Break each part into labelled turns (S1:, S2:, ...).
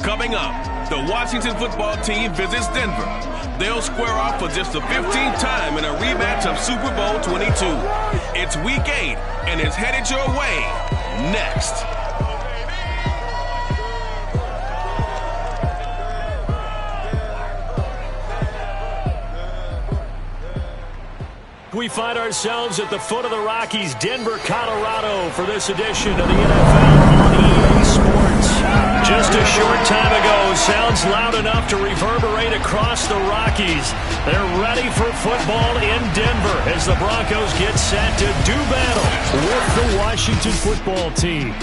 S1: Coming up, the Washington football team visits Denver. They'll square off for just the 15th time in a rematch of Super Bowl 22. It's Week 8, and it's headed your way next.
S2: We find ourselves at the foot of the Rockies, Denver, Colorado, for this edition of the NFL on EA Sports. Just a short time ago, sounds loud enough to reverberate across the Rockies. They're ready for football in Denver as the Broncos get set to do battle with the Washington football team.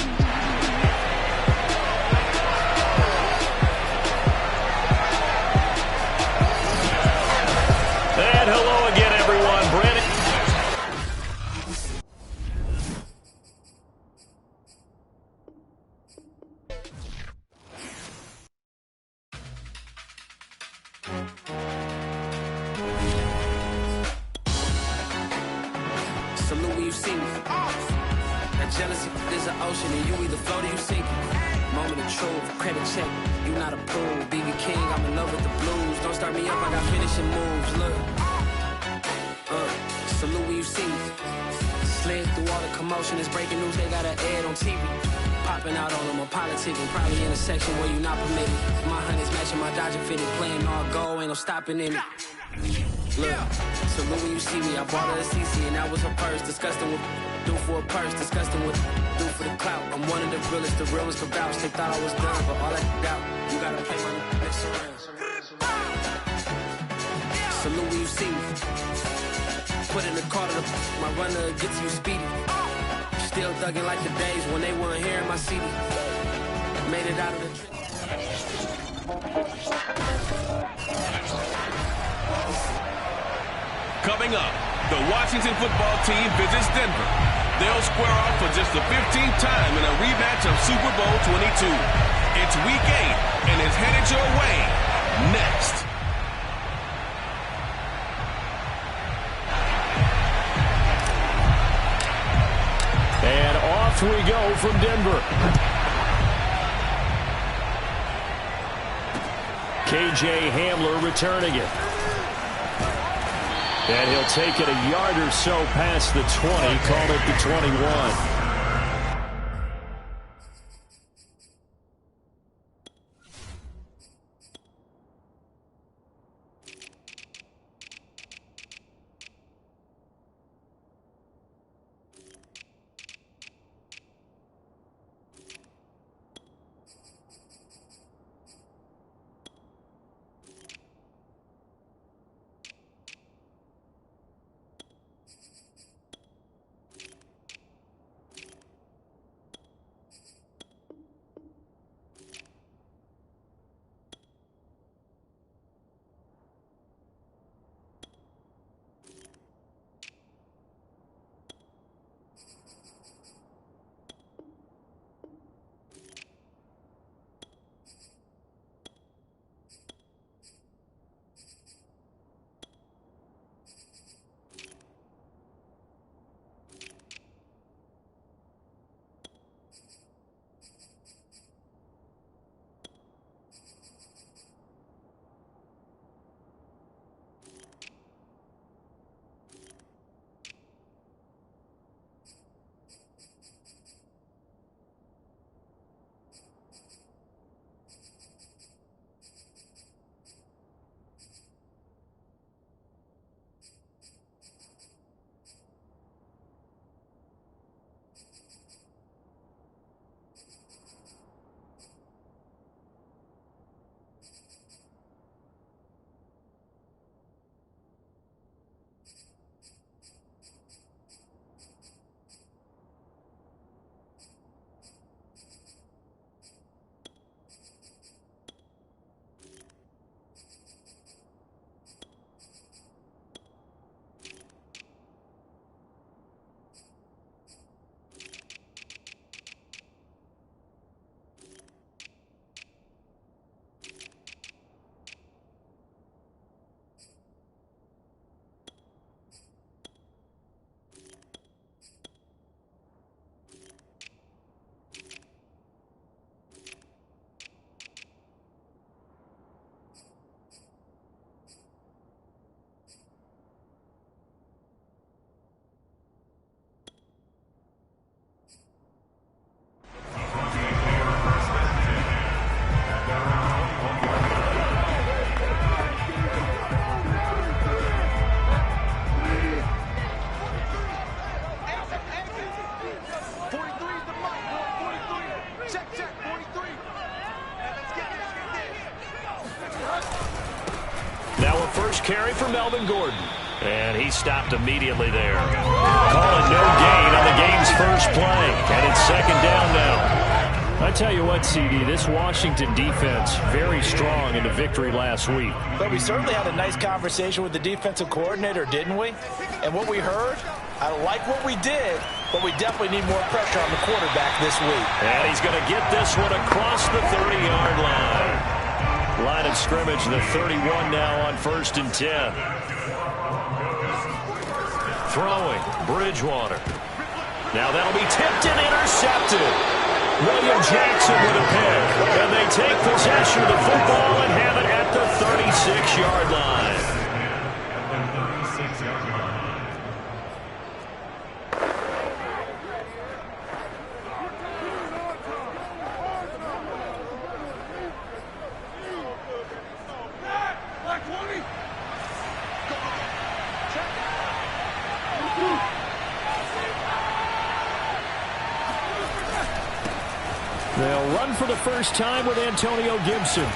S2: And hello again, everyone. Brandon.
S3: Salute when you see me. That jealousy is an ocean, and you either float or you sink. Moment of truth, credit check. You not a fool, BB King. I'm in love with the blues. Don't start me up, I got finishing moves. Look, salute when you see me. Slid through all the commotion, it's breaking news. They got an ad on TV. Popping out on them, I'm politicking. Probably in a section where you not permitted. My honey's matching my Dodger fitted, playing all gold, ain't no stopping in it. Look, salute when you see me. I bought her a CC and that was her purse. Disgusting with do for a purse. Disgusting with do for the clout. I'm one of the realest, the realest for vouch. They thought I was done, but all I doubt, you gotta pay my next around. Salute when you see me. Put in the car to my runner gets you speedy. Still thugging like the days when they weren't here in my city. Made it out of the trip.
S1: Coming up, the Washington football team visits Denver. They'll square off for just the 15th time in a rematch of Super Bowl 22. It's Week 8, and it's headed your way next.
S2: And off we go from Denver. KJ Hamler returning it. And he'll take it a yard or so past the 20, call it the 21. Now a first carry for Melvin Gordon. And he stopped immediately there. Calling no gain on the game's first play. And it's second down now. I tell you what, CD, this Washington defense, very strong in the victory last week.
S4: But we certainly had a nice conversation with the defensive coordinator, didn't we? And what we heard, I like what we did, but we definitely need more pressure on the quarterback this week.
S2: And he's going to get this one across the 30-yard line. Line of scrimmage, the 31 now on 1st and 10. Throwing, Bridgewater. Now that'll be tipped and intercepted. William Jackson with a pick. And they take possession of the football and have it at the 36-yard line. They'll run for the first time with Antonio Gibson.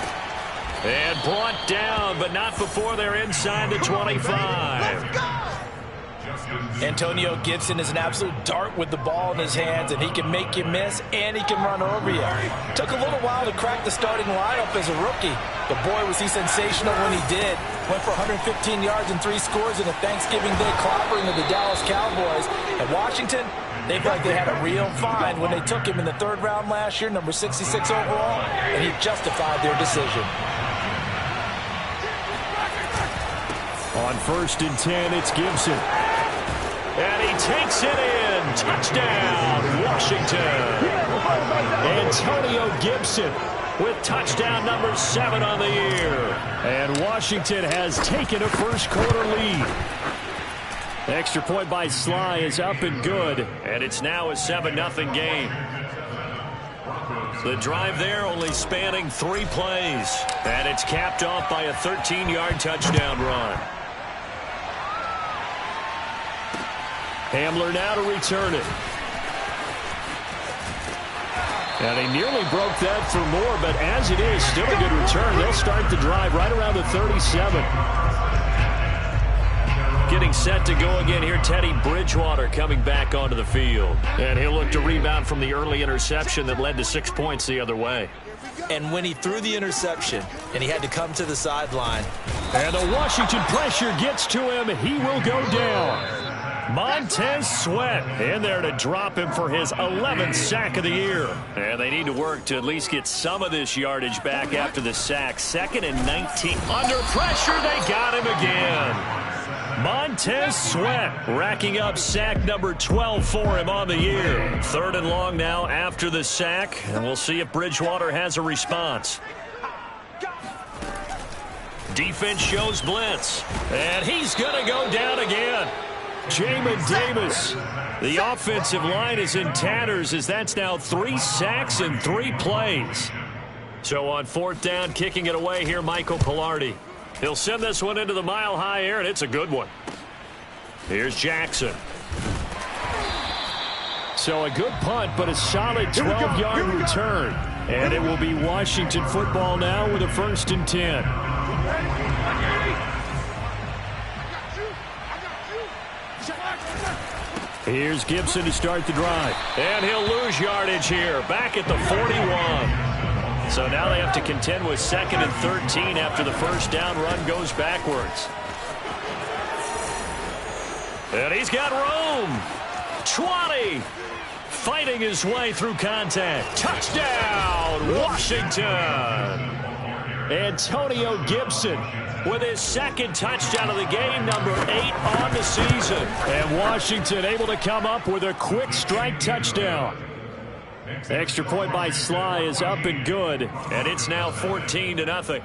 S2: And brought down, but not before they're inside the 25.
S4: Antonio Gibson is an absolute dart with the ball in his hands, and he can make you miss, and he can run over you. Took a little while to crack the starting lineup as a rookie, but boy, was he sensational when he did. Went for 115 yards and 3 scores in a Thanksgiving Day clobbering of the Dallas Cowboys. At Washington, they felt like they had a real find when they took him in the 3rd round last year, number 66 overall, and he justified their decision.
S2: On 1st and 10, it's Gibson. And he takes it in. Touchdown, Washington. Antonio Gibson with touchdown number 7 on the year. And Washington has taken a first-quarter lead. Extra point by Sly is up and good. And it's now a 7-0 game. The drive there only spanning 3 plays. And it's capped off by a 13-yard touchdown run. Hamler now to return it. And he nearly broke that for more, but as it is, still a good return. They'll start the drive right around the 37. Getting set to go again here, Teddy Bridgewater coming back onto the field. And he'll look to rebound from the early interception that led to 6 points the other way.
S4: And when he threw the interception, and he had to come to the sideline.
S2: And the Washington pressure gets to him. He will go down. Montez Sweat in there to drop him for his 11th sack of the year. And they need to work to at least get some of this yardage back after the sack. 2nd and 19. Under pressure, they got him again. Montez Sweat racking up sack number 12 for him on the year. 3rd and long now after the sack. And we'll see if Bridgewater has a response. Defense shows blitz. And he's going to go down again. Jamin Davis. The offensive line is in tatters as that's now 3 sacks and 3 plays. So on 4th down, kicking it away here, Michael Pilardi. He'll send this one into the mile-high air, and it's a good one. Here's Jackson. So a good punt, but a solid 12-yard return. And it will be Washington football now with a 1st and 10. Here's Gibson to start the drive. And he'll lose yardage here, back at the 41. So now they have to contend with 2nd and 13 after the first down run goes backwards. And he's got room. 20. Fighting his way through contact. Touchdown, Washington. Antonio Gibson with his 2nd touchdown of the game, number 8 on the season. And Washington able to come up with a quick strike touchdown. Extra point by Sly is up and good, and it's now 14-0.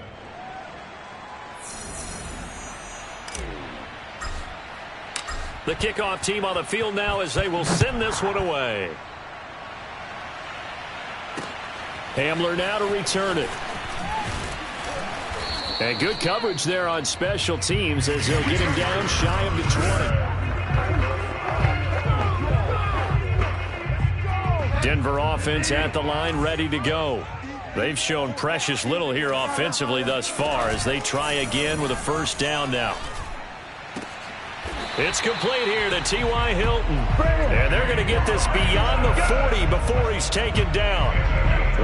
S2: The kickoff team on the field now as they will send this one away. Hamler now to return it. And good coverage there on special teams as they'll get him down shy of the 20. Denver offense at the line, ready to go. They've shown precious little here offensively thus far as they try again with a first down now. It's complete here to T.Y. Hilton. And they're going to get this beyond the 40 before he's taken down.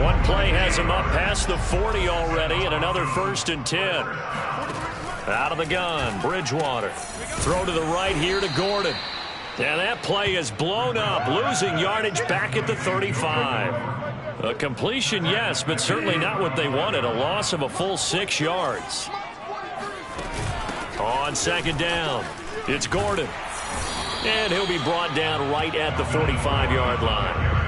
S2: One play has him up past the 40 already, and another 1st and 10. Out of the gun, Bridgewater. Throw to the right here to Gordon. And that play is blown up, losing yardage back at the 35. A completion, yes, but certainly not what they wanted. A loss of a full 6 yards. On second down, it's Gordon. And he'll be brought down right at the 45-yard line.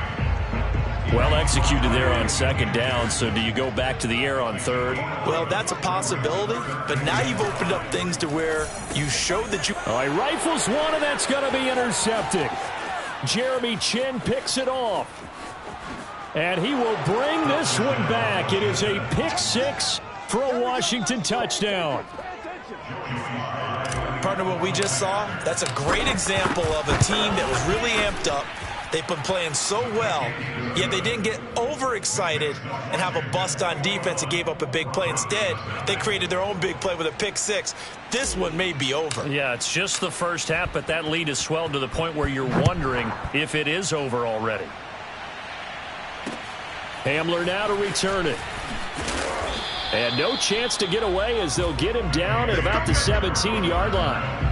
S2: Well executed there on second down, so do you go back to the air on third?
S4: Well, that's a possibility, but now you've opened up things to where you showed that you...
S2: All right, rifles one, and that's going to be intercepted. Jeremy Chin picks it off. And he will bring this one back. It is a pick 6 for a Washington touchdown.
S4: Partner, what we just saw, that's a great example of a team that was really amped up. They've been playing so well, yet they didn't get overexcited and have a bust on defense and gave up a big play. Instead, they created their own big play with a pick 6. This one may be over.
S2: Yeah, it's just the first half, but that lead has swelled to the point where you're wondering if it is over already. Hamler now to return it. And no chance to get away as they'll get him down at about the 17-yard line.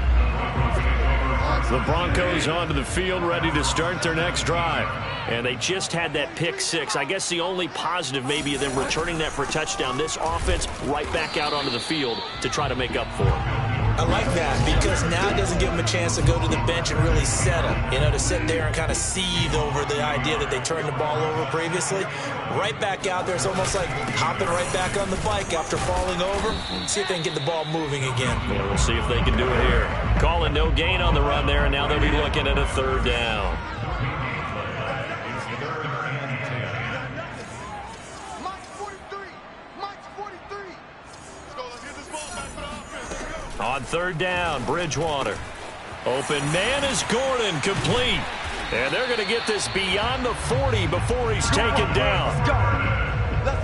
S2: The Broncos onto the field ready to start their next drive. And they just had that pick 6. I guess the only positive maybe of them returning that for a touchdown. This offense right back out onto the field to try to make up for it.
S4: I like that because now it doesn't give them a chance to go to the bench and really settle. You know, to sit there and kind of seethe over the idea that they turned the ball over previously. Right back out there. It's almost like hopping right back on the bike after falling over. See if they can get the ball moving again.
S2: Yeah, we'll see if they can do it here. Calling no gain on the run there, and now they'll be looking at a third down. On third down, Bridgewater. Open man is Gordon, complete. And they're going to get this beyond the 40 before he's taken down.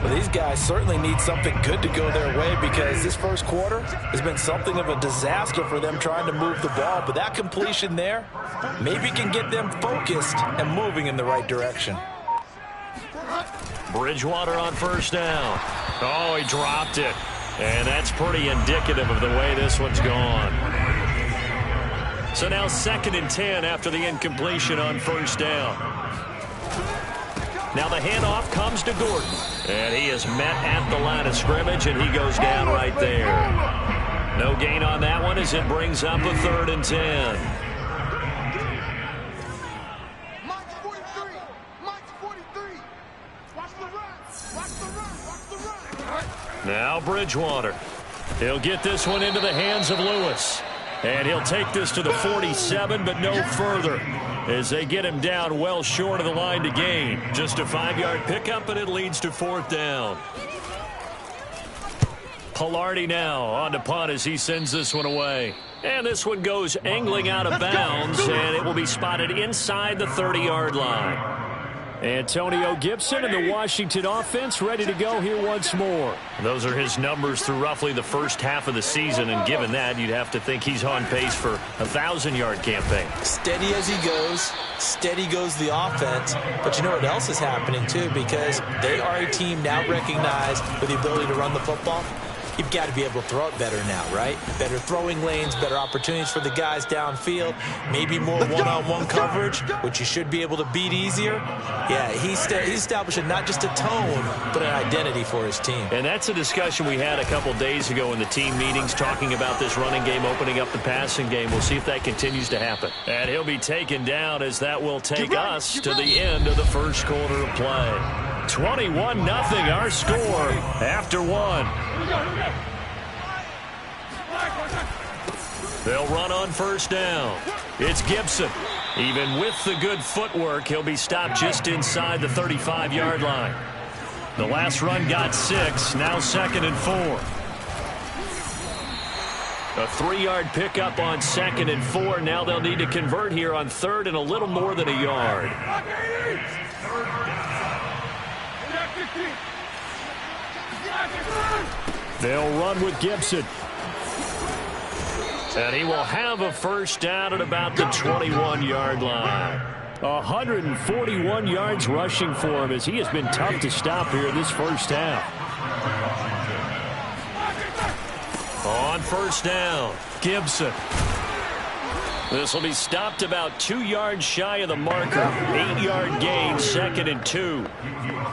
S4: Well, these guys certainly need something good to go their way because this first quarter has been something of a disaster for them trying to move the ball. But that completion there maybe can get them focused and moving in the right direction.
S2: Bridgewater on first down. Oh, he dropped it. And that's pretty indicative of the way this one's gone. So now 2nd and 10 after the incompletion on first down. Now the handoff comes to Gordon. And he is met at the line of scrimmage, and he goes down right there. No gain on that one as it brings up a 3rd and 10. Now Bridgewater. He'll get this one into the hands of Lewis. And he'll take this to the 47, but no further, as they get him down well short of the line to gain. Just a 5-yard pickup, and it leads to 4th down. Pilardi now on to punt as he sends this one away. And this one goes angling out of bounds, and it will be spotted inside the 30-yard line. Antonio Gibson and the Washington offense ready to go here once more. Those are his numbers through roughly the first half of the season, and given that, you'd have to think he's on pace for a 1,000-yard campaign.
S4: Steady as he goes, steady goes the offense. But you know what else is happening, too, because they are a team now recognized with the ability to run the football. You've got to be able to throw it better now, right? Better throwing lanes, better opportunities for the guys downfield, maybe more one-on-one coverage, which you should be able to beat easier. Yeah, he's establishing not just a tone, but an identity for his team.
S2: And that's a discussion we had a couple days ago in the team meetings, talking about this running game, opening up the passing game. We'll see if that continues to happen. And he'll be taken down as that will take us to the end of the first quarter of play. 21-0 our score after one. They'll run on first down. It's Gibson. Even with the good footwork, he'll be stopped just inside the 35-yard line. The last run got 6, now 2nd and 4. A 3-yard pickup on 2nd and 4. Now they'll need to convert here on 3rd and a little more than a yard. They'll run with Gibson. And he will have a first down at about the 21-yard line. 141 yards rushing for him as he has been tough to stop here this first half. On first down, Gibson. This will be stopped about 2 yards shy of the marker. 8-yard gain, 2nd and 2.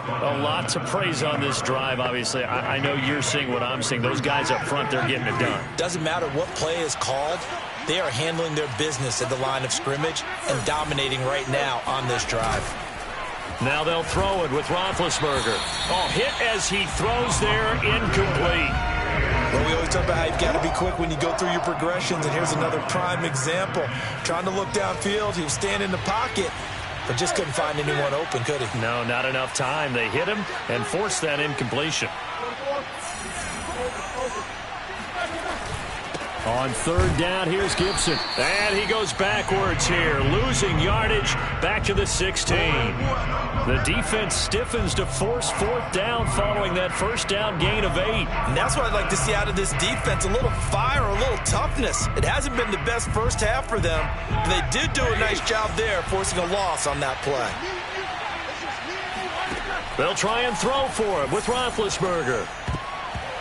S2: A lot to praise on this drive, obviously. I know you're seeing what I'm seeing. Those guys up front, they're getting it done.
S4: Doesn't matter what play is called. They are handling their business at the line of scrimmage and dominating right now on this drive.
S2: Now they'll throw it with Roethlisberger. Oh, hit as he throws there, incomplete.
S4: Well, we always talk about how you've got to be quick when you go through your progressions, and here's another prime example. Trying to look downfield, he was standing in the pocket, but just couldn't find anyone open, could he?
S2: No, not enough time. They hit him and forced that incompletion. On third down, here's Gibson. And he goes backwards here, losing yardage back to the 16. The defense stiffens to force fourth down following that first down gain of 8.
S4: And that's what I'd like to see out of this defense, a little fire, a little toughness. It hasn't been the best first half for them, but they did do a nice job there forcing a loss on that play.
S2: They'll try and throw for him with Roethlisberger.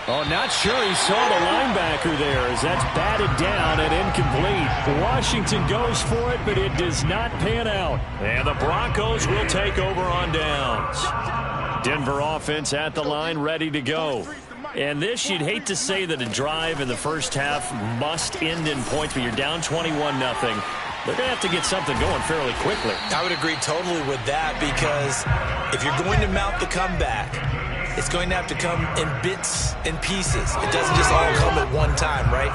S2: Oh, not sure he saw the linebacker there as that's batted down and incomplete. Washington goes for it, but it does not pan out. And the Broncos will take over on downs. Denver offense at the line, ready to go. And this, you'd hate to say that a drive in the first half must end in points, but you're down 21-0. They're going to have to get something going fairly quickly.
S4: I would agree totally with that, because if you're going to mount the comeback, it's going to have to come in bits and pieces. It doesn't just all come at one time, right?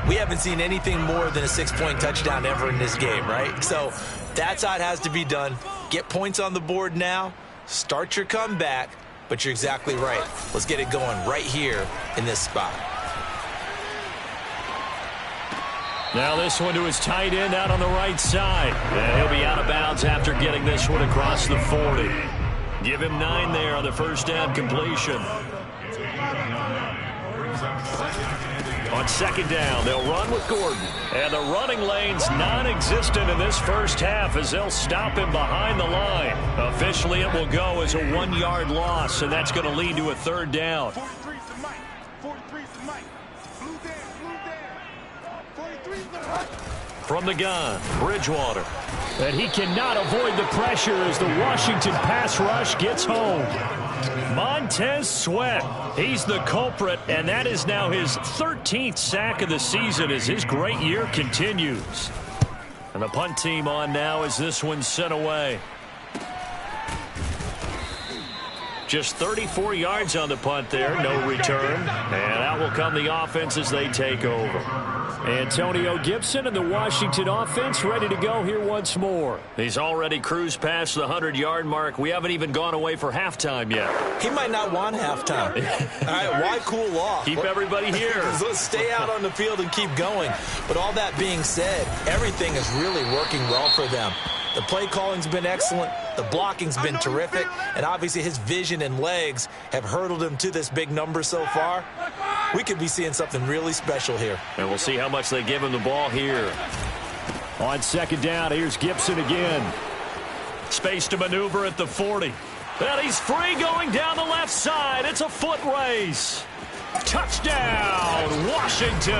S4: We haven't seen anything more than a 6-point touchdown ever in this game, right? So that's how it has to be done. Get points on the board now. Start your comeback. But you're exactly right. Let's get it going right here in this spot.
S2: Now this one to his tight end out on the right side. And he'll be out of bounds after getting this one across the 40. Give him 9 there on the first down completion. On second down, they'll run with Gordon. And the running lane's non-existent in this first half as they'll stop him behind the line. Officially, it will go as a 1-yard loss, and that's going to lead to a third down. From the gun, Bridgewater. And he cannot avoid the pressure as the Washington pass rush gets home. Montez Sweat, he's the culprit, and that is now his 13th sack of the season as his great year continues. And the punt team on now as this one's sent away. Just 34 yards on the punt there, no return. And out will come the offense as they take over. Antonio Gibson and the Washington offense ready to go here once more. He's already cruised past the 100-yard mark. We haven't even gone away for halftime yet.
S4: He might not want halftime. All right, why cool off?
S2: Keep everybody here.
S4: Let's stay out on the field and keep going. But all that being said, everything is really working well for them. The play calling's been excellent. The blocking's been terrific. And obviously his vision and legs have hurdled him to this big number so far. We could be seeing something really special here.
S2: And we'll see how much they give him the ball here. On second down, here's Gibson again. Space to maneuver at the 40. And he's free going down the left side. It's a foot race. Touchdown, Washington.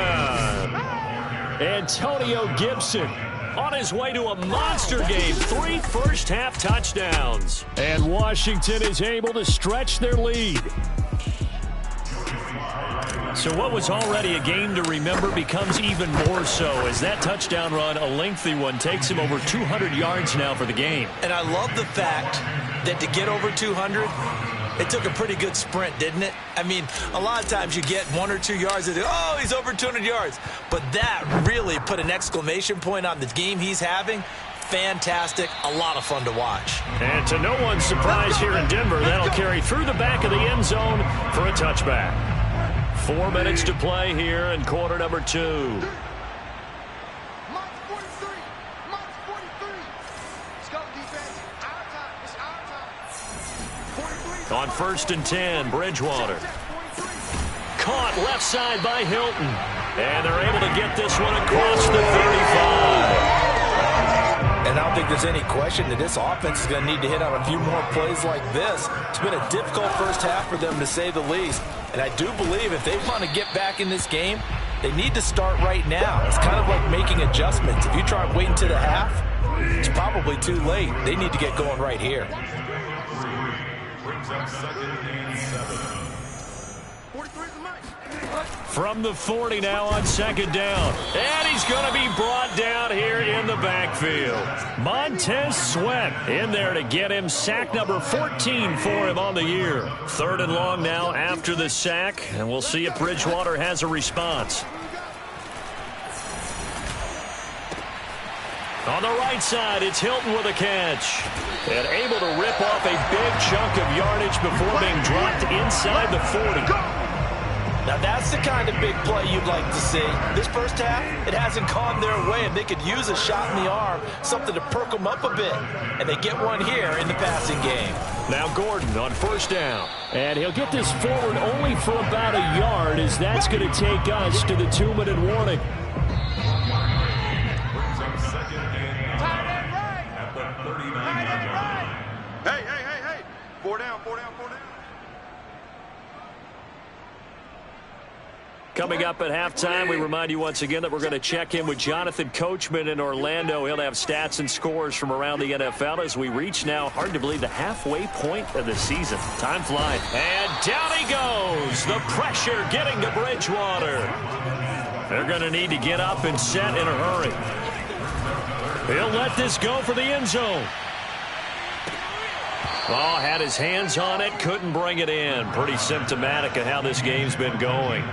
S2: Antonio Gibson on his way to a monster game. 3 first-half touchdowns. And Washington is able to stretch their lead. So what was already a game to remember becomes even more so as that touchdown run, a lengthy one, takes him over 200 yards now for the game.
S4: And I love the fact that to get over 200, it took a pretty good sprint, didn't it? I mean, a lot of times you get 1 or 2 yards and oh, he's over 200 yards. But that really put an exclamation point on the game he's having. Fantastic. A lot of fun to watch.
S2: And to no one's surprise here in Denver, that'll carry through the back of the end zone for a touchback. 4 minutes to play here in quarter number 2. On 1st and 10, Bridgewater. Caught left side by Hilton. And they're able to get this one across the 35.
S4: And I don't think there's any question that this offense is going to need to hit on a few more plays like this. It's been a difficult first half for them, to say the least. And I do believe if they want to get back in this game, they need to start right now. It's kind of like making adjustments. If you try and wait until the half, it's probably too late. They need to get going right here.
S2: From the 40 now on second down. And he's going to be brought down here in the backfield. Montez Sweat in there to get him sack number 14 for him on the year. Third and long now after the sack. And we'll see if Bridgewater has a response. On the right side, it's Hilton with a catch. And able to rip off a big chunk of yardage before being dropped inside the 40.
S4: Now, that's the kind of big play you'd like to see. This first half, it hasn't gone their way, and they could use a shot in the arm, something to perk them up a bit. And they get one here in the passing game.
S2: Now Gordon on first down. And he'll get this forward only for about a yard, as that's going to take us to the 2-minute warning.
S5: Hey. 4 down.
S2: Coming up at halftime, we remind you once again that we're going to check in with Jonathan Coachman in Orlando. He'll have stats and scores from around the NFL as we reach now, hard to believe, the halfway point of the season. Time flies. And down he goes. The pressure getting to Bridgewater. They're going to need to get up and set in a hurry. He'll let this go for the end zone. Oh, had his hands on it, couldn't bring it in. Pretty symptomatic of how this game's been going.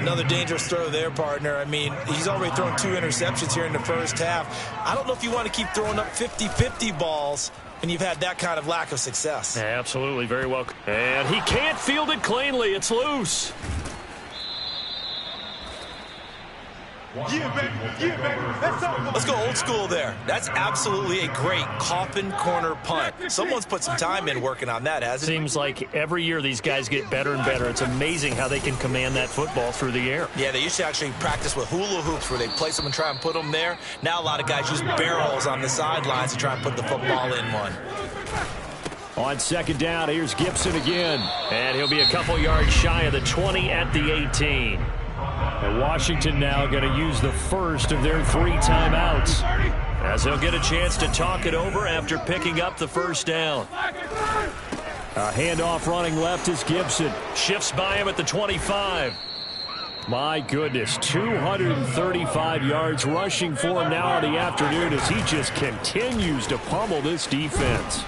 S4: Another dangerous throw there, partner. I mean, he's already thrown 2 interceptions here in the first half. I don't know if you want to keep throwing up 50-50 balls when you've had that kind of lack of success.
S2: Absolutely, very well. And he can't field it cleanly. It's loose.
S5: Yeah, baby.
S4: Let's go old school there. That's absolutely a great coffin corner punt. Someone's put some time in working on that, hasn't it?
S2: Seems like every year these guys get better and better. It's amazing how they can command that football through the air.
S4: Yeah, they used to actually practice with hula hoops where they place them and try and put them there. Now a lot of guys use barrels on the sidelines to try and put the football in one.
S2: On second down, here's Gibson again. And he'll be a couple yards shy of the 20 at the 18. And Washington now going to use the first of their 3 timeouts, as they'll get a chance to talk it over after picking up the first down. A handoff running left is Gibson. Shifts by him at the 25. My goodness, 235 yards rushing for him now in the afternoon as he just continues to pummel this defense.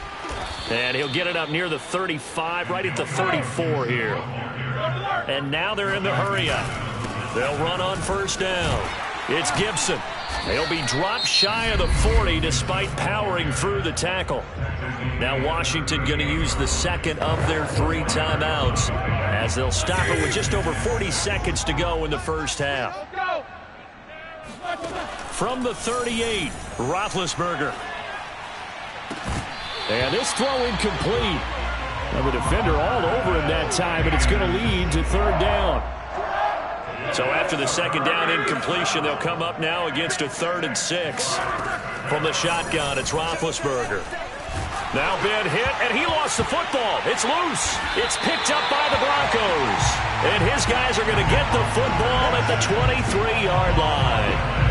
S2: And he'll get it up near the 35, right at the 34 here. And now they're in the hurry-up. They'll run on first down. It's Gibson. They'll be dropped shy of the 40 despite powering through the tackle. Now Washington going to use the second of their 3 timeouts as they'll stop it with just over 40 seconds to go in the first half. From the 38, Roethlisberger. And this throw incomplete. Now the defender all over him that time, but it's going to lead to third down. So after the second down incompletion, they'll come up now against a 3rd and 6. From the shotgun, it's Roethlisberger. Now been hit, and he lost the football. It's loose. It's picked up by the Broncos. And his guys are going to get the football at the 23-yard line.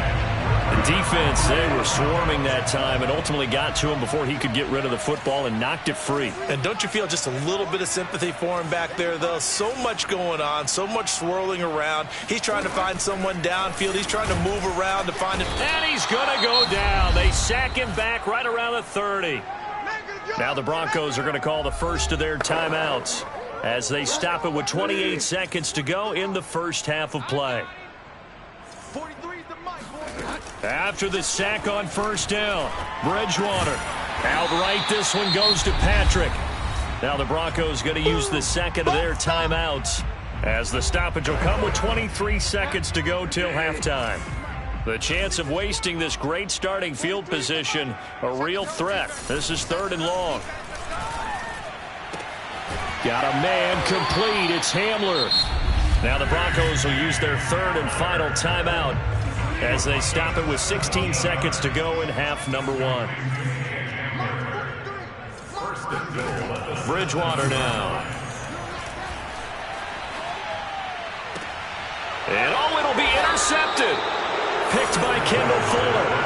S2: The defense, they were swarming that time and ultimately got to him before he could get rid of the football and knocked it free.
S4: And don't you feel just a little bit of sympathy for him back there, though? So much going on, so much swirling around. He's trying to find someone downfield. He's trying to move around to find him.
S2: And he's going to go down. They sack him back right around the 30. Now the Broncos are going to call the first of their timeouts as they stop it with 28 seconds to go in the first half of play. After the sack on first down, Bridgewater. Outright, this one goes to Patrick. Now the Broncos going to use the second of their timeouts as the stoppage will come with 23 seconds to go till halftime. The chance of wasting this great starting field position, a real threat. This is 3rd and long. Got a man complete. It's Hamler. Now the Broncos will use their third and final timeout as they stop it with 16 seconds to go in half number 1. Bridgewater now. And it'll be intercepted. Picked by Kendall Fuller.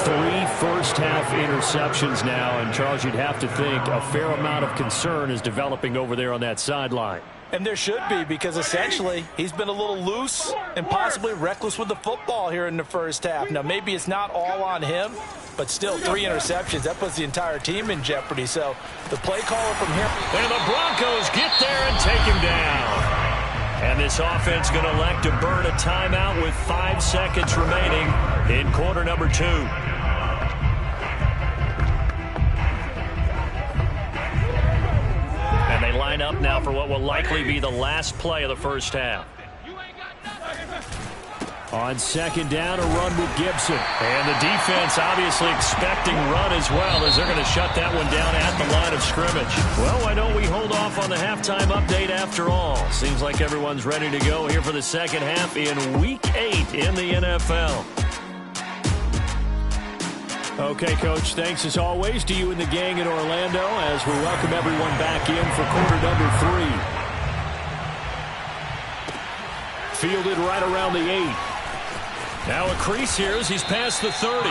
S2: 3 first-half interceptions now, and Charles, you'd have to think a fair amount of concern is developing over there on that sideline.
S4: And there should be, because essentially he's been a little loose and possibly reckless with the football here in the first half. Now, maybe it's not all on him, but still 3 interceptions. That puts the entire team in jeopardy. So the play caller from here.
S2: And the Broncos get there and take him down. And this offense going to elect to burn a timeout with 5 seconds remaining in quarter number 2. And they line up now for what will likely be the last play of the first half. On second down, a run with Gibson. And the defense obviously expecting run as well, as they're going to shut that one down at the line of scrimmage. Well, why don't we hold off on the halftime update after all? Seems like everyone's ready to go here for the second half in Week 8 in the NFL. Okay, Coach, thanks as always to you and the gang in Orlando as we welcome everyone back in for quarter number 3. Fielded right around the 8. Now a crease here as he's past the 30.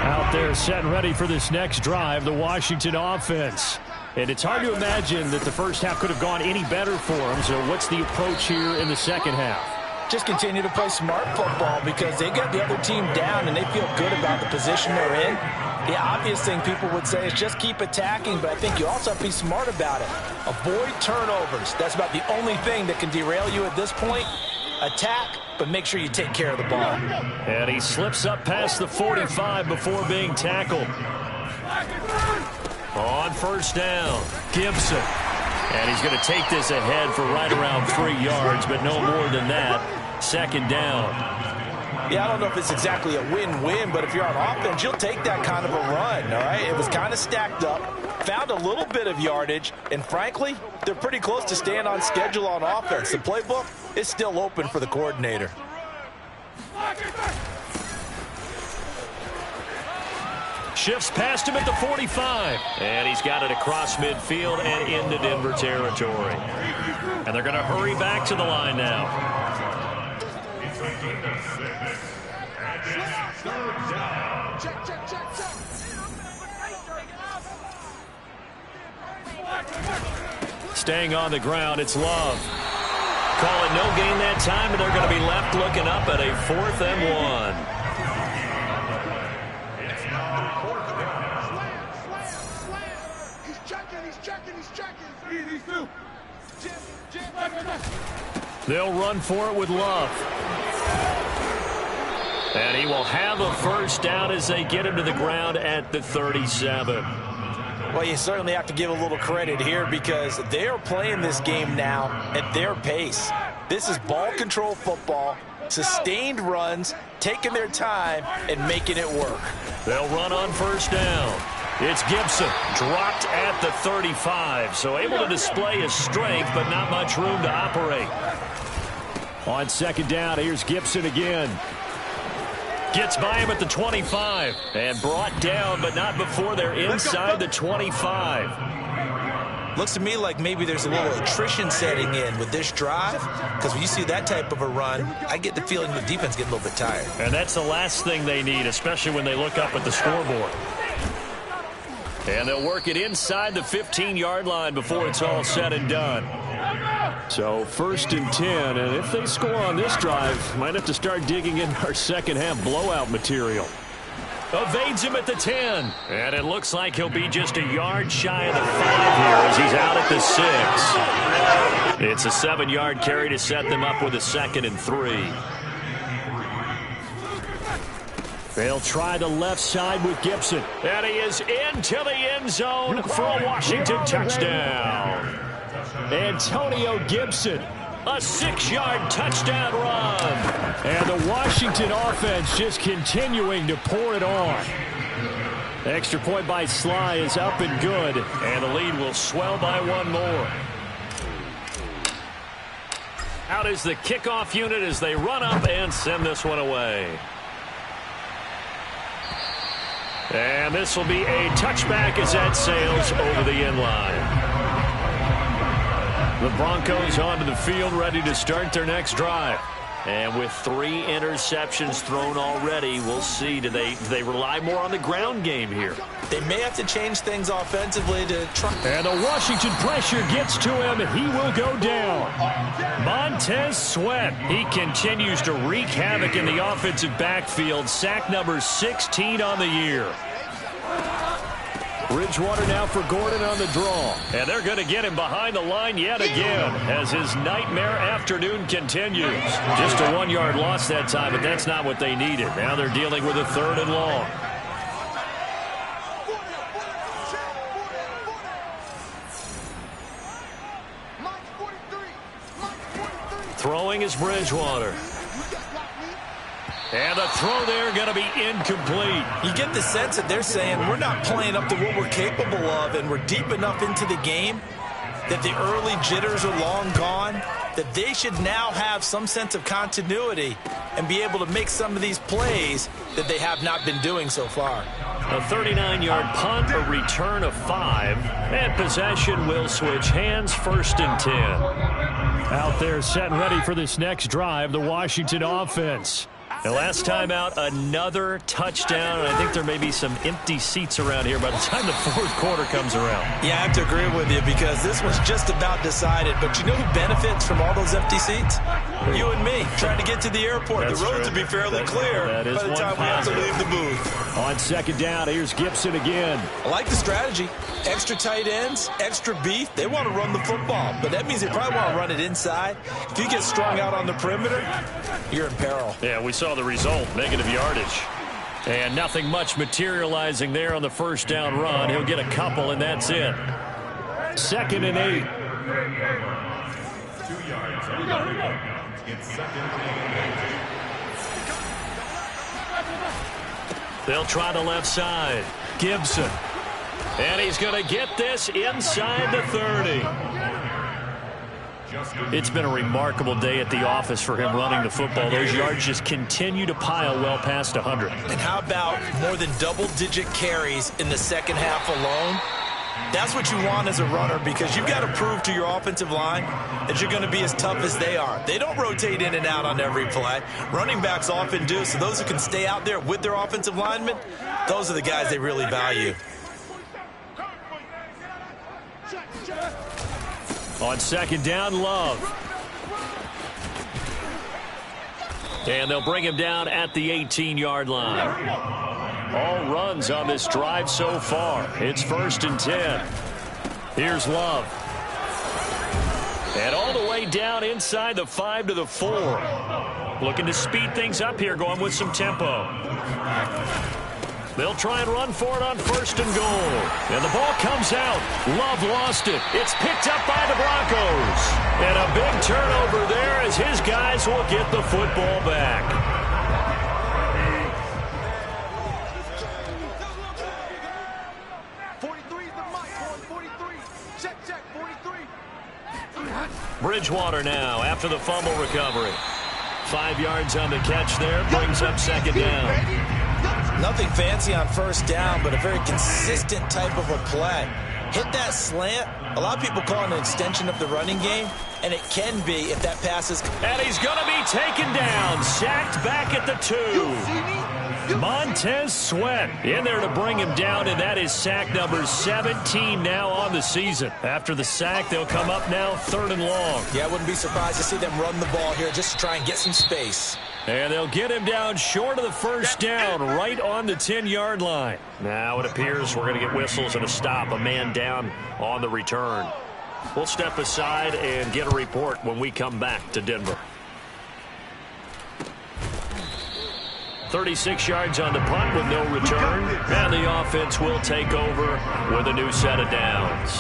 S2: Out there set and ready for this next drive, the Washington offense. And it's hard to imagine that the first half could have gone any better for them. So what's the approach here in the second half?
S4: Just continue to play smart football because they got the other team down and they feel good about the position they're in. The obvious thing people would say is just keep attacking, but I think you also have to be smart about it. Avoid turnovers. That's about the only thing that can derail you at this point. Attack, but make sure you take care of the ball.
S2: And he slips up past the 45 before being tackled. On first down, Gibson. And he's going to take this ahead for right around 3 yards, but no more than that. Second down.
S4: Yeah, I don't know if it's exactly a win-win, but if you're on offense, you'll take that kind of a run, all right? It was kind of stacked up, found a little bit of yardage, and frankly, they're pretty close to staying on schedule on offense. The playbook is still open for the coordinator.
S2: Shifts past him at the 45. And he's got it across midfield and into Denver territory. And they're going to hurry back to the line now. Staying on the ground, it's Love. Call it no gain that time, and they're going to be left looking up at a 4th and 1. They'll run for it with Love. And he will have a first down as they get him to the ground at the 37.
S4: Well, you certainly have to give a little credit here because they are playing this game now at their pace. This is ball control football, sustained runs, taking their time, and making it work.
S2: They'll run on first down. It's Gibson, dropped at the 35, so able to display his strength, but not much room to operate. On second down, here's Gibson again. Gets by him at the 25, and brought down, but not before they're inside the 25.
S4: Looks to me like maybe there's a little attrition setting in with this drive, because when you see that type of a run, I get the feeling the defense getting a little bit tired.
S2: And that's the last thing they need, especially when they look up at the scoreboard. And they'll work it inside the 15-yard line before it's all said and done. So 1st and 10, and if they score on this drive, might have to start digging in our second half blowout material. Evades him at the 10, and it looks like he'll be just a yard shy of the 5 here as he's out at the 6. It's a 7-yard carry to set them up with a 2nd and 3. They'll try the left side with Gibson. And he is into the end zone for a Washington touchdown. Antonio Gibson A 6-yard touchdown run. And the Washington offense just continuing to pour it on. Extra point by Sly is up and good. And the lead will swell by one more. Out is the kickoff unit as they run up and send this one away. And this will be a touchback as that sails over the end line. The Broncos onto the field ready to start their next drive. And with 3 interceptions thrown already, we'll see. Do they rely more on the ground game here?
S4: They may have to change things offensively to try.
S2: And the Washington pressure gets to him. He will go down. Montez Sweat. He continues to wreak havoc in the offensive backfield. Sack number 16 on the year. Bridgewater now for Gordon on the draw. And they're going to get him behind the line yet again as his nightmare afternoon continues. Just a 1-yard loss that time, but that's not what they needed. Now they're dealing with a 3rd and long. Throwing is Bridgewater. And the throw there going to be incomplete.
S4: You get the sense that they're saying we're not playing up to what we're capable of, and we're deep enough into the game that the early jitters are long gone, that they should now have some sense of continuity and be able to make some of these plays that they have not been doing so far.
S2: A 39-yard punt, a return of 5, and possession will switch hands, 1st and 10. Out there set and ready for this next drive, the Washington offense. The last time out, another touchdown, and I think there may be some empty seats around here by the time the 4th quarter comes around.
S4: Yeah, I have to agree with you because this was just about decided. But you know who benefits from all those empty seats? You and me, trying to get to the airport.
S2: That's
S4: the roads
S2: true.
S4: will be fairly clear by the time we have to leave the booth.
S2: On 2nd down, here's Gibson again.
S4: I like the strategy. Extra tight ends, extra beef. They want to run the football, but that means they probably want to run it inside. If you get strung out on the perimeter, you're in peril.
S2: Yeah, we saw the result, negative yardage. And nothing much materializing there on the 1st down run. He'll get a couple, and that's it. 2nd and 8.
S5: 2 yards on the field. It's 2nd and 8.
S2: They'll try the left side. Gibson. And he's going to get this inside the 30. It's been a remarkable day at the office for him running the football. Those yards just continue to pile well past 100.
S4: And how about more than double-digit carries in the second half alone? That's what you want as a runner because you've got to prove to your offensive line that you're going to be as tough as they are. They don't rotate in and out on every play. Running backs often do, so those who can stay out there with their offensive linemen, those are the guys they really value.
S2: On 2nd down, Love. And they'll bring him down at the 18-yard line. All runs on this drive so far. It's 1st and 10. Here's Love. And all the way down inside the 5 to the 4. Looking to speed things up here, going with some tempo. They'll try and run for it on 1st and goal. And the ball comes out. Love lost it. It's picked up by the Broncos. And a big turnover there as his guys will get the football back. Bridgewater now after the fumble recovery. 5 yards on the catch there. Brings up 2nd down.
S4: Nothing fancy on 1st down, but a very consistent type of a play. Hit that slant. A lot of people call it an extension of the running game, and it can be if that pass is...
S2: And he's going to be taken down. Sacked back at the 2. Montez Sweat in there to bring him down, and that is sack number 17 now on the season. After the sack, they'll come up now 3rd and long.
S4: Yeah, I wouldn't be surprised to see them run the ball here just to try and get some space.
S2: And they'll get him down short of the 1st down, right on the 10-yard line. Now it appears we're going to get whistles and a stop, a man down on the return. We'll step aside and get a report when we come back to Denver. 36 yards on the punt with no return. And the offense will take over with a new set of downs.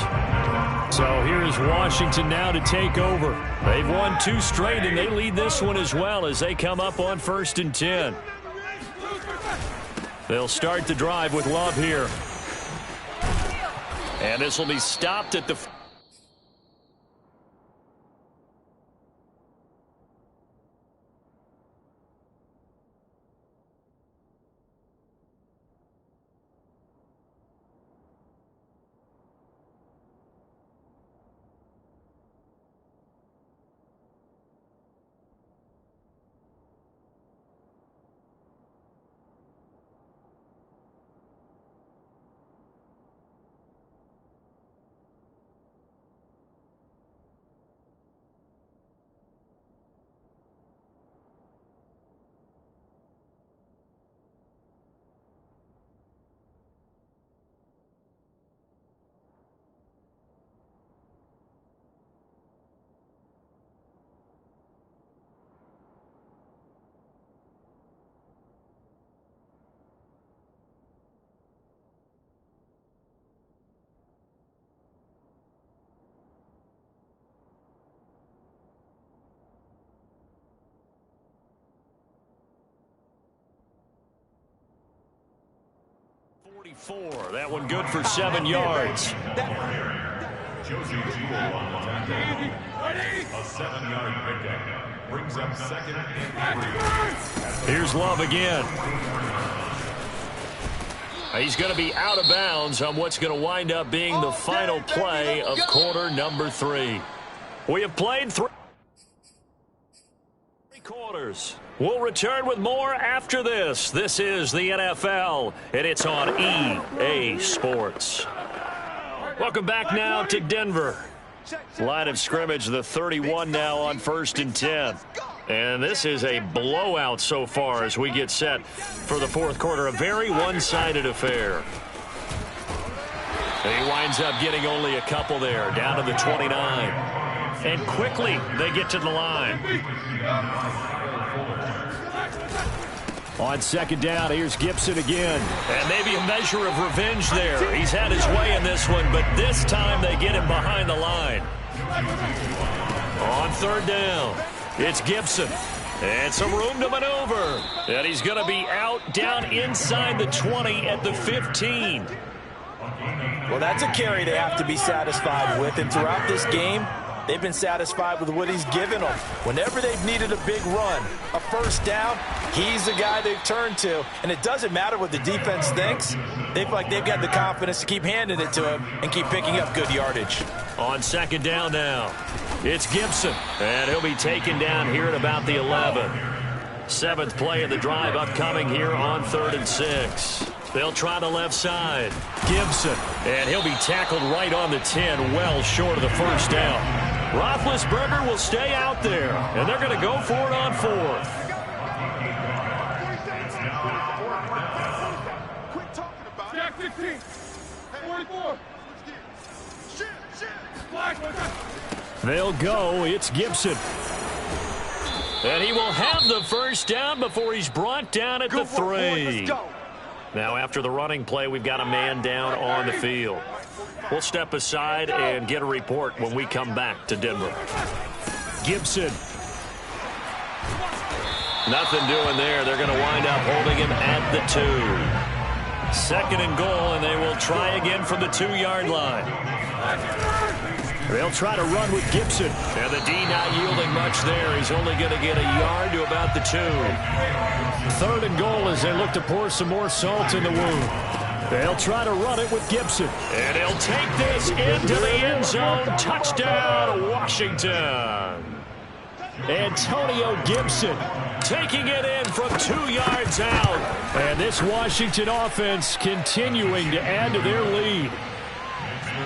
S2: So here's Washington now to take over. They've won 2 straight, and they lead this one as well as they come up on 1st and 10. They'll start the drive with Love here. And this will be stopped at the... That one good for 7 yards.
S5: Josie Jewell on the tackle. A 7-yard pickup brings up 2nd and 3.
S2: Here's Love again. He's going to be out of bounds on what's going to wind up being the final play of quarter number 3. We have played 3 quarters. We'll return with more after this. This is the NFL, and it's on EA Sports. Welcome back now to Denver. Line of scrimmage, the 31 now on 1st and 10. And this is a blowout so far as we get set for the 4th quarter. A very one-sided affair. And he winds up getting only a couple there, down to the 29. And quickly they get to the line. On 2nd down, here's Gibson again. And maybe a measure of revenge there. He's had his way in this one, but this time they get him behind the line. On 3rd down, it's Gibson. And some room to maneuver. And he's going to be out down inside the 20 at the 15.
S4: Well, that's a carry they have to be satisfied with. And throughout this game, they've been satisfied with what he's given them. Whenever they've needed a big run, a 1st down, he's the guy they've turned to. And it doesn't matter what the defense thinks. They feel like they've got the confidence to keep handing it to him and keep picking up good yardage.
S2: On 2nd down now, it's Gibson. And he'll be taken down here at about the 11. 7th play of the drive upcoming here on 3rd and 6. They'll try the left side. Gibson. And he'll be tackled right on the 10, well short of the 1st down. Roethlisberger will stay out there, and they're going to go for it on 4th.
S6: Quit talking about it. Jack 15. 44.
S2: They'll go. It's Gibson. And he will have the 1st down before he's brought down at the 3. Now, after the running play, we've got a man down on the field. We'll step aside and get a report when we come back to Denver. Gibson. Nothing doing there. They're going to wind up holding him at the 2. 2nd and goal, and they will try again from the 2-yard line. They'll try to run with Gibson. And the D not yielding much there. He's only going to get a yard to about the 2. 3rd and goal as they look to pour some more salt in the wound. They'll try to run it with Gibson. And he'll take this into the end zone. Touchdown, Washington. Antonio Gibson taking it in from 2 yards out. And this Washington offense continuing to add to their lead.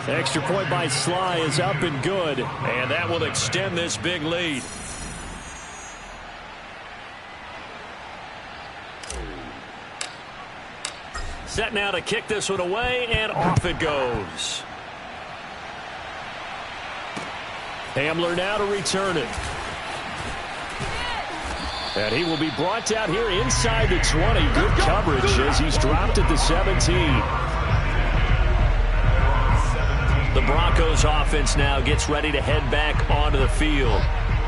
S2: Extra point by Sly is up and good. And that will extend this big lead. Set now to kick this one away, and off it goes. Hamler now to return it. And he will be brought down here inside the 20. Good coverage as he's dropped at the 17. The Broncos offense now gets ready to head back onto the field.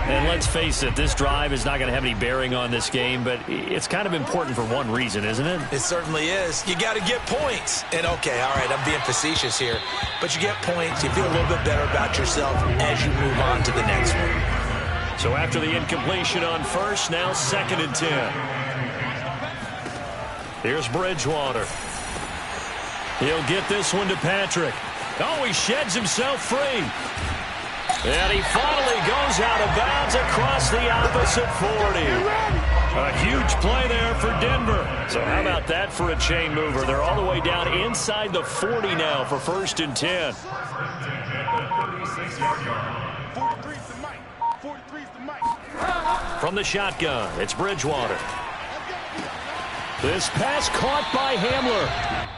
S2: And let's face it, this drive is not going to have any bearing on this game, but it's kind of important for one reason, isn't it?
S4: It certainly is. You got to get points. And, okay, all right, I'm being facetious here. But you get points, you feel a little bit better about yourself as you move on to the next one.
S2: So after the incompletion on first, now 2nd and 10. Here's Bridgewater. He'll get this one to Patrick. Oh, he sheds himself free. And he finally goes out of bounds across the opposite 40. A huge play there for Denver. So how about that for a chain mover? They're all the way down inside the 40 now for 1st and 10.
S6: 43's the mic. 43's the mic.
S2: From the shotgun, it's Bridgewater. This pass caught by Hamler.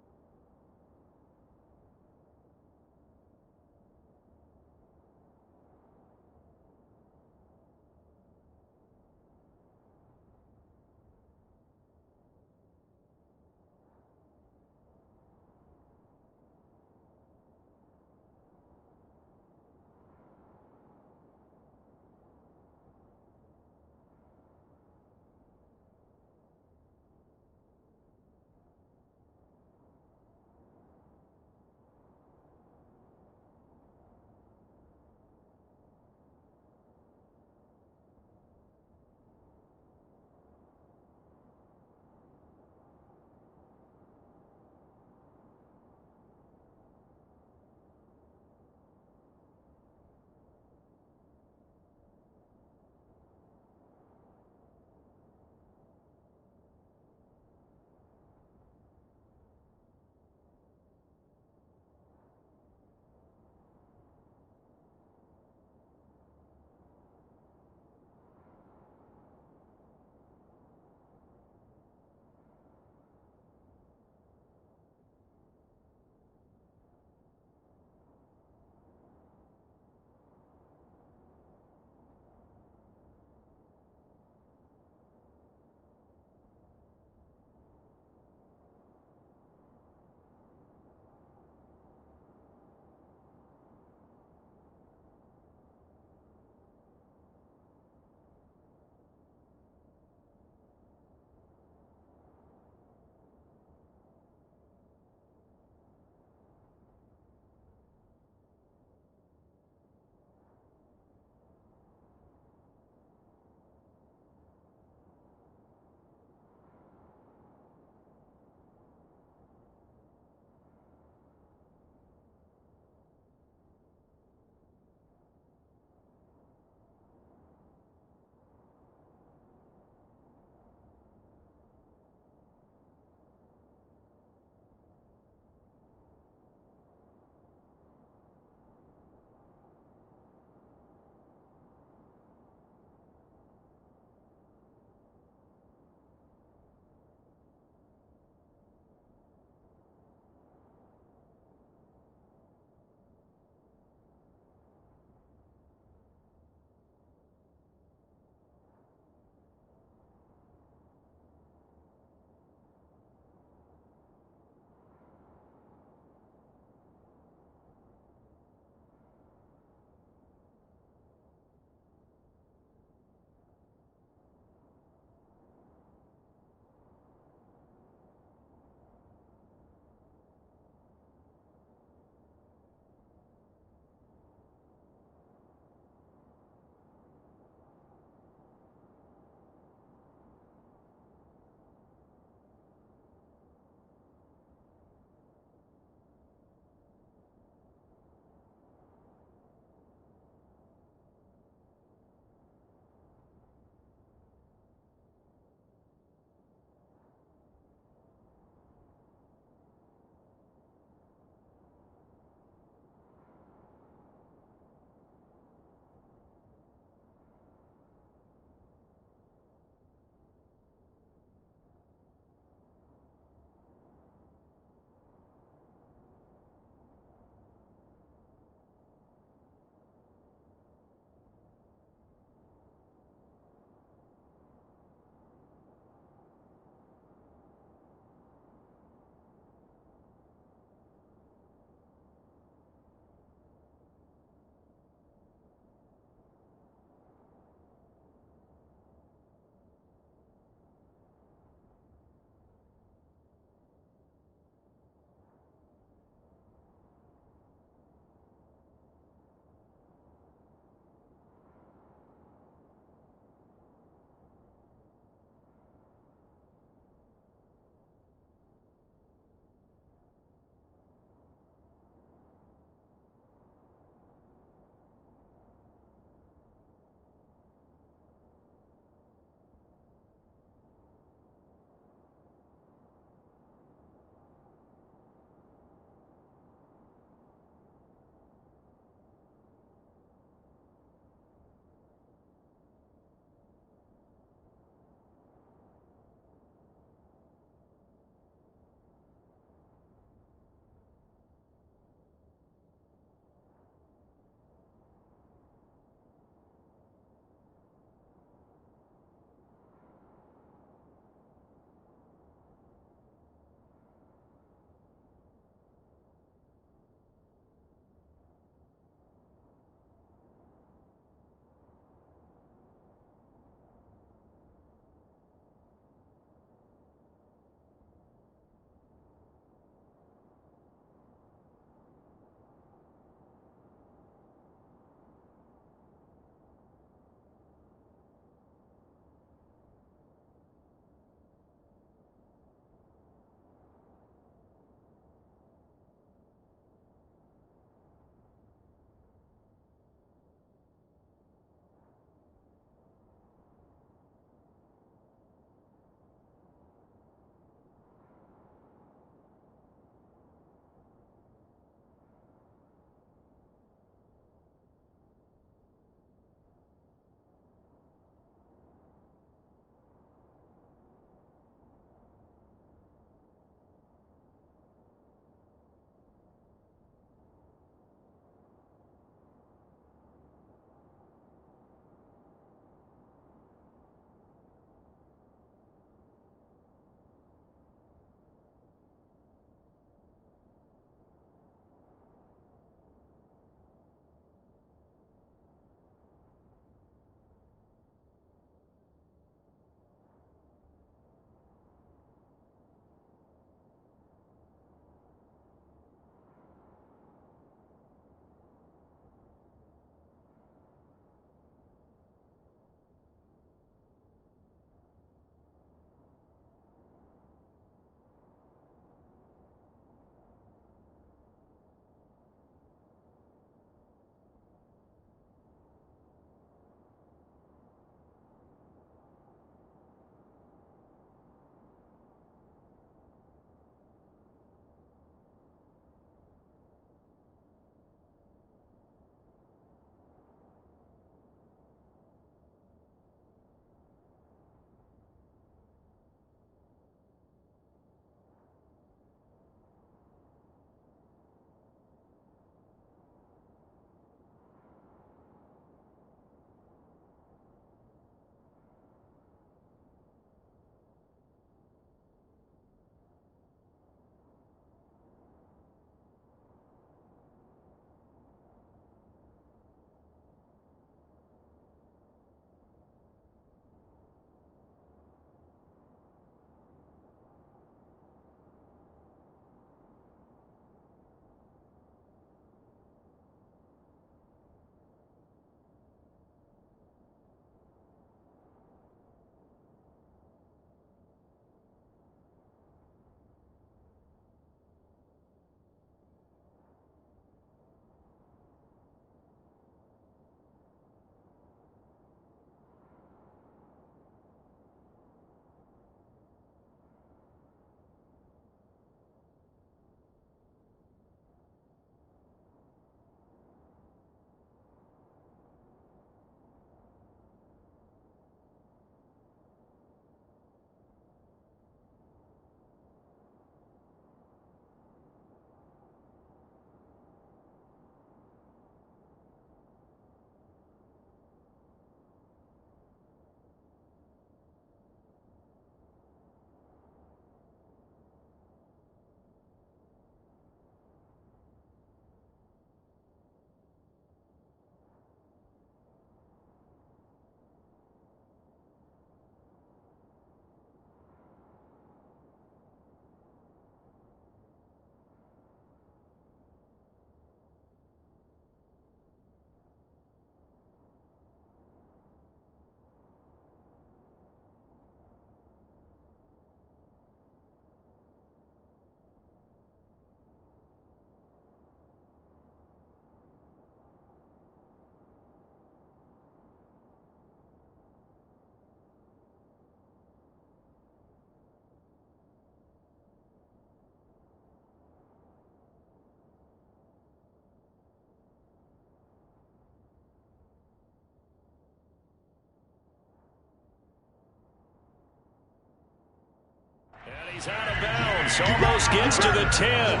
S2: It's out of bounds. Almost gets to the 10.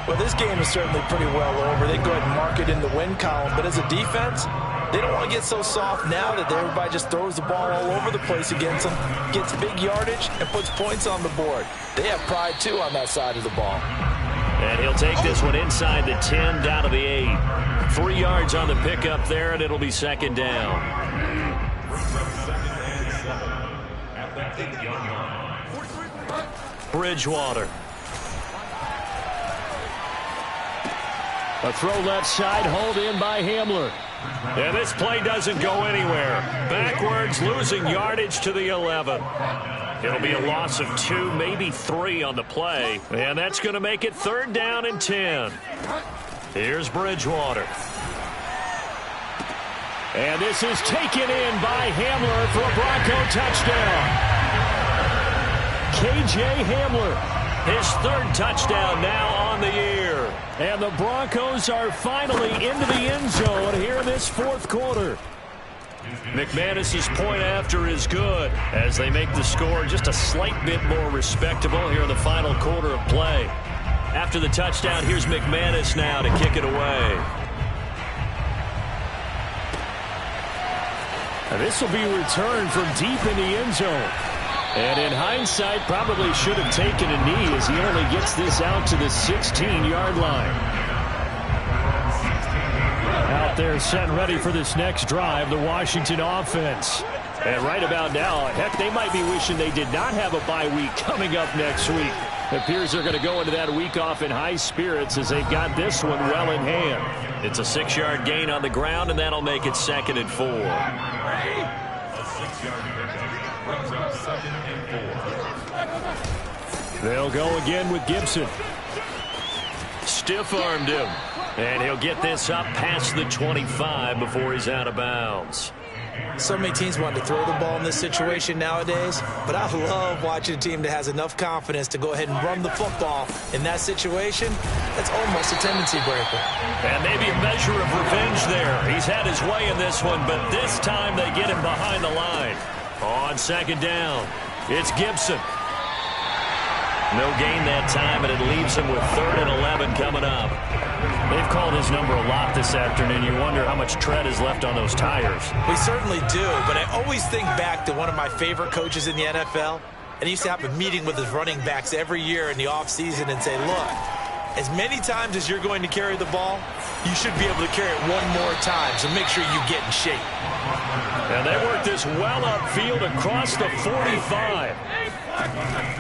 S4: Well, this game is certainly pretty well over. They go ahead and mark it in the win column. But as a defense, they don't want to get so soft now that everybody just throws the ball all over the place against them, gets big yardage, and puts points on the board. They have pride, too, on that side of the ball.
S2: And he'll take this one inside the 10, down to the 8. 3 yards on the pickup there, and it'll be second down. Bridgewater. A throw left side, hauled in by Hamler. And this play doesn't go anywhere. Backwards, losing yardage to the 11. It'll be a loss of 2, maybe 3 on the play. And that's going to make it 3rd down and 10. Here's Bridgewater. And this is taken in by Hamler for a Bronco touchdown. K.J. Hamler. His 3rd touchdown now on the year. And the Broncos are finally into the end zone here in this 4th quarter. McManus's point after is good as they make the score just a slight bit more respectable here in the final quarter of play. After the touchdown, here's McManus now to kick it away. And this will be returned from deep in the end zone. And in hindsight, probably should have taken a knee as he only gets this out to the 16-yard line. Out there set and ready for this next drive, the Washington offense. And right about now, heck, they might be wishing they did not have a bye week coming up next week. It appears they're going to go into that week off in high spirits as they've got this one well in hand. It's a 6-yard gain on the ground, and that'll make it 2nd and 4. They'll go again with Gibson. Stiff-armed him. And he'll get this up past the 25 before he's out of bounds.
S4: So many teams want to throw the ball in this situation nowadays, but I love watching a team that has enough confidence to go ahead and run the football in that situation. That's almost a tendency breaker.
S2: And maybe a measure of revenge there. He's had his way in this one, but this time they get him behind the line. On 2nd down, it's Gibson. No gain that time, and it leaves him with 3rd and 11 coming up. They've called his number a lot this afternoon. You wonder how much tread is left on those tires.
S4: We certainly do, but I always think back to one of my favorite coaches in the NFL, and he used to have a meeting with his running backs every year in the offseason and say, look, as many times as you're going to carry the ball, you should be able to carry it one more time, so make sure you get in shape.
S2: And they work this well upfield across the 45.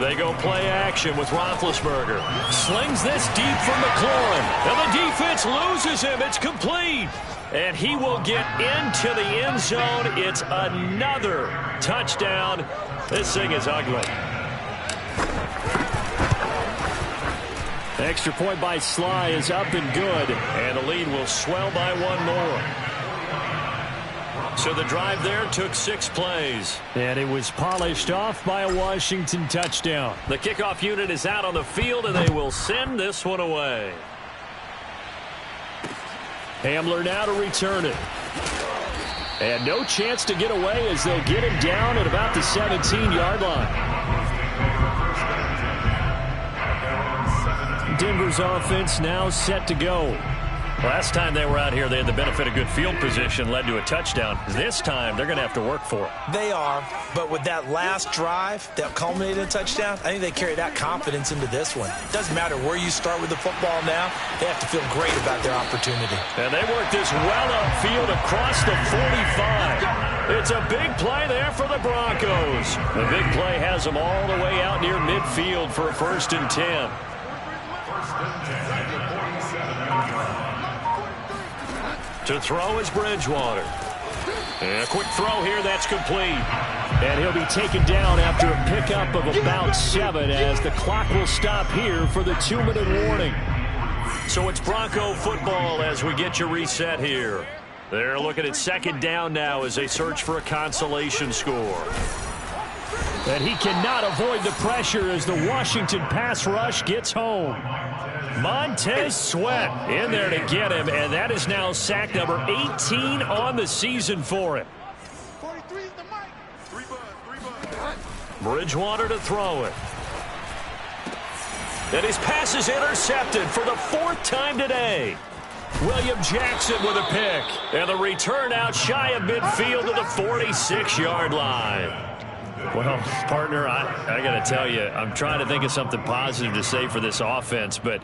S2: They go play action with Roethlisberger. Slings this deep for McLaurin. And the defense loses him. It's complete. And he will get into the end zone. It's another touchdown. This thing is ugly. Extra point by Sly is up and good. And the lead will swell by 1 more. So the drive there took 6 plays. And it was polished off by a Washington touchdown. The kickoff unit is out on the field, and they will send this one away. Hamler now to return it. And no chance to get away as they'll get him down at about the 17-yard line. Denver's offense now set to go. Last time they were out here, they had the benefit of good field position, led to a touchdown. This time, they're going to have to work for it.
S4: They are, but with that last drive that culminated in a touchdown, I think they carry that confidence into this one. It doesn't matter where you start with the football now. They have to feel great about their opportunity.
S2: And they work this well upfield across the 45. It's a big play there for the Broncos. The big play has them all the way out near midfield for a 1st and 10. To throw is Bridgewater. And a quick throw here, that's complete. And he'll be taken down after a pickup of about 7 as the clock will stop here for the 2-minute warning. So it's Bronco football as we get you reset here. They're looking at 2nd down now as they search for a consolation score. And he cannot avoid the pressure as the Washington pass rush gets home. Montez Sweat in there to get him, and that is now sack number 18 on the season for him. Bridgewater to throw it. And his pass is intercepted for the 4th time today. William Jackson with a pick. And the return out shy of midfield to the 46-yard line. Well, partner, I got to tell you, I'm trying to think of something positive to say for this offense, but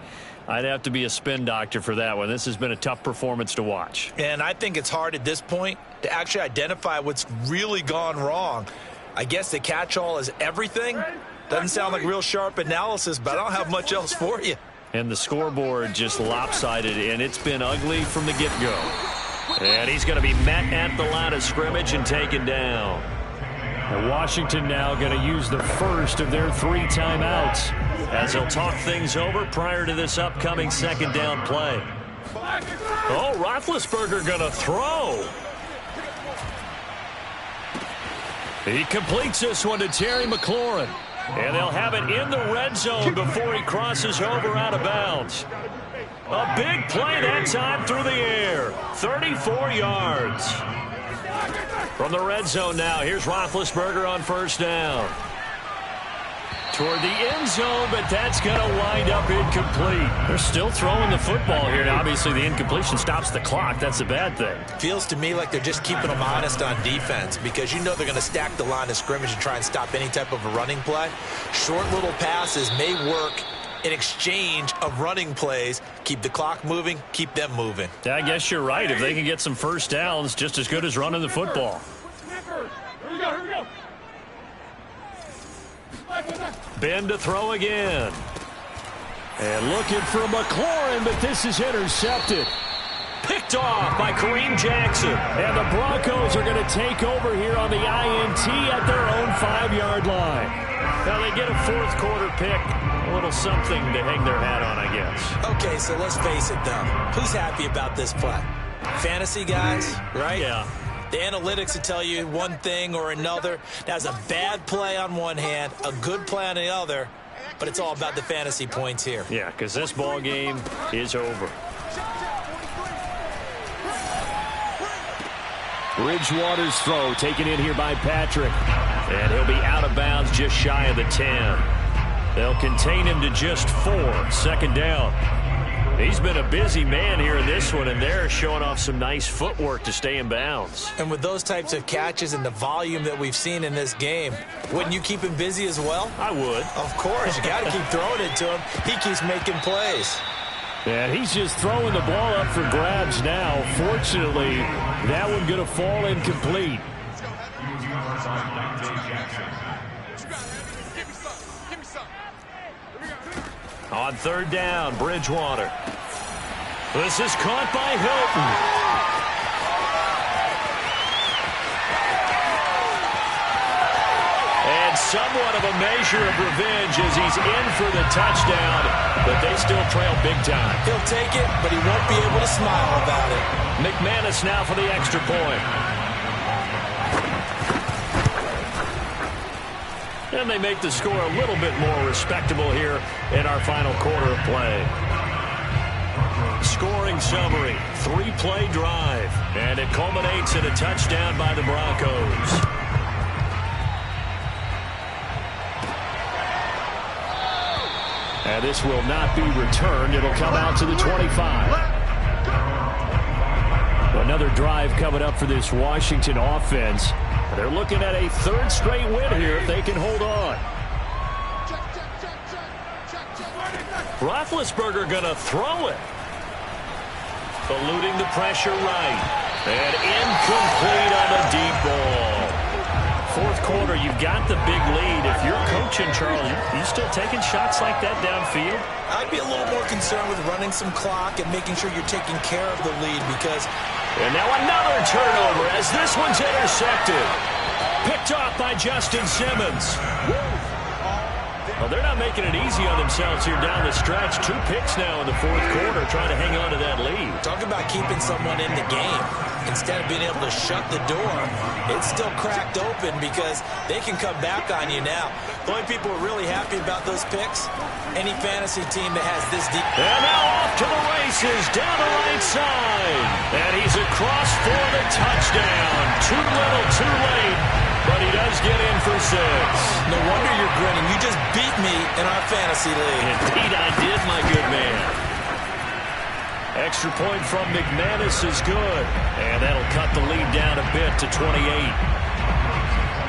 S2: I'd have to be a spin doctor for that one. This has been a tough performance to watch.
S4: And I think it's hard at this point to actually identify what's really gone wrong. I guess the catch-all is everything. Doesn't sound like real sharp analysis, but I don't have much else for you.
S2: And the scoreboard just lopsided, and it's been ugly from the get-go. And he's going to be met at the line of scrimmage and taken down. And Washington now going to use the first of their 3 timeouts as they'll talk things over prior to this upcoming 2nd down play. Oh, Roethlisberger going to throw. He completes this one to Terry McLaurin. And they'll have it in the red zone before he crosses over out of bounds. A big play that time through the air. 34 yards. From the red zone now, here's Roethlisberger on 1st down. Toward the end zone, but that's going to wind up incomplete. They're still throwing the football here. Now, obviously, the incompletion stops the clock. That's a bad thing.
S4: Feels to me like they're just keeping them honest on defense because you know they're going to stack the line of scrimmage and try and stop any type of a running play. Short little passes may work in exchange of running plays. Keep the clock moving, keep them moving.
S2: Yeah, I guess you're right. If they can get some first downs, just as good as running the football.
S6: Here we go.
S2: Ben to throw again. And looking for McLaurin, but this is intercepted. Picked off by Kareem Jackson. And the Broncos are going to take over here on the INT at their own 5-yard line. Now they get a 4th quarter pick. A little something to hang their hat on, I guess.
S4: Okay, so let's face it, though. Who's happy about this play? Fantasy guys, right?
S2: Yeah.
S4: The analytics will tell you one thing or another. That's a bad play on one hand, a good play on the other, but it's all about the fantasy points here.
S2: Yeah, because this ball game is over. Bridgewater's throw taken in here by Patrick. And he'll be out of bounds just shy of the 10. They'll contain him to just 4. 2nd down. He's been a busy man here in this one, and they're showing off some nice footwork to stay in bounds.
S4: And with those types of catches and the volume that we've seen in this game, wouldn't you keep him busy as well?
S2: I would.
S4: Of course. You got to keep throwing it to him. He keeps making plays.
S2: And he's just throwing the ball up for grabs now. Fortunately, that one going to fall incomplete. On 3rd down, Bridgewater. This is caught by Hilton. And somewhat of a measure of revenge as he's in for the touchdown, but they still trail big time.
S4: He'll take it, but he won't be able to smile about it.
S2: McManus now for the extra point. And they make the score a little bit more respectable here in our final quarter of play. Scoring summary, 3-play drive, and it culminates in a touchdown by the Broncos. And this will not be returned. It'll come out to the 25. Another drive coming up for this Washington offense. They're looking at a 3rd straight win here if they can hold on. Roethlisberger going to throw it. Eluding the pressure right. And incomplete on a deep ball. 4th quarter, you've got the big lead. If you're coaching, Charles, you still taking shots like that downfield?
S4: I'd be a little more concerned with running some clock and making sure you're taking care of the lead because...
S2: And now another turnover as this one's intercepted. Picked off by Justin Simmons. Well, they're not making it easy on themselves here down the stretch. 2 picks now in the 4th quarter trying to hang on to that lead.
S4: Talk about keeping someone in the game. Instead of being able to shut the door, it's still cracked open because they can come back on you now. The only people who are really happy about those picks, any fantasy team that has this deep.
S2: And now off to the races down the right side. And he's across for the touchdown. Too little, too late. But but he does get in for 6.
S4: No wonder you're grinning. You just beat me in our fantasy league.
S2: Indeed I did, my good man. Extra point from McManus is good. And that'll cut the lead down a bit to 28.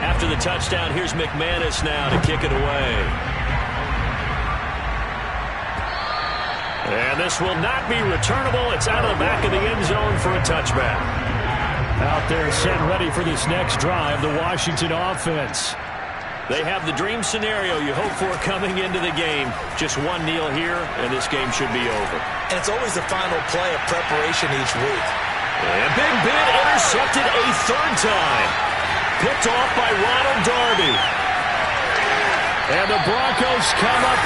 S2: After the touchdown, here's McManus now to kick it away. And this will not be returnable. It's out of the back of the end zone for a touchback. Out there set ready for this next drive, the Washington offense. They have the dream scenario you hope for coming into the game. Just one kneel here, and this game should be over.
S4: And it's always the final play of preparation each week.
S2: And Big Ben intercepted a 3rd time. Picked off by Ronald Darby. And the Broncos come up